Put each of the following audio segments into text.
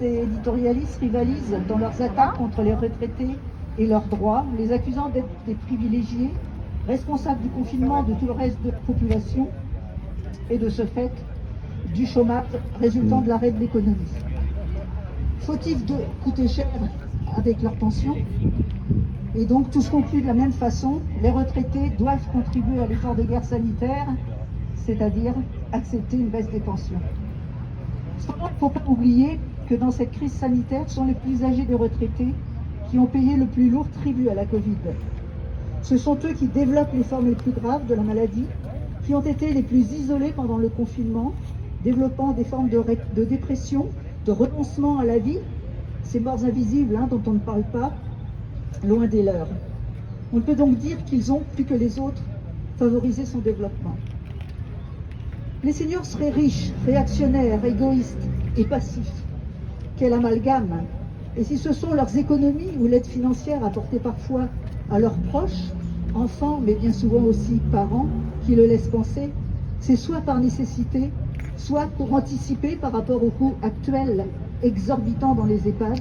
et éditorialistes rivalisent dans leurs attaques contre les retraités et leurs droits, les accusant d'être des privilégiés, responsables du confinement de tout le reste de la population et de ce fait du chômage résultant de l'arrêt de l'économie. Fautifs de coûter cher avec leur pension, et donc tous concluent de la même façon, les retraités doivent contribuer à l'effort de guerre sanitaire, c'est-à-dire accepter une baisse des pensions. Cependant, il ne faut pas oublier que dans cette crise sanitaire, ce sont les plus âgés des retraités qui ont payé le plus lourd tribut à la Covid. Ce sont eux qui développent les formes les plus graves de la maladie, qui ont été les plus isolés pendant le confinement, développant des formes de dépression, de renoncement à la vie, ces morts invisibles dont on ne parle pas, loin des leurs. On peut donc dire qu'ils ont, plus que les autres, favorisé son développement. Les seniors seraient riches, réactionnaires, égoïstes et passifs. Quel amalgame! Et si ce sont leurs économies ou l'aide financière apportée parfois à leurs proches, enfants, mais bien souvent aussi parents, qui le laissent penser, c'est soit par nécessité, soit pour anticiper par rapport aux coûts actuels exorbitants dans les EHPAD,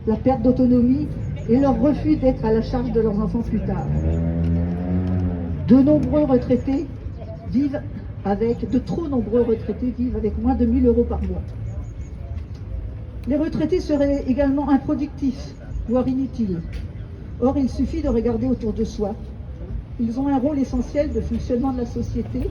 la perte d'autonomie et leur refus d'être à la charge de leurs enfants plus tard. De trop nombreux retraités vivent avec moins de 1 000 € par mois. Les retraités seraient également improductifs, voire inutiles. Or, il suffit de regarder autour de soi. Ils ont un rôle essentiel de fonctionnement de la société,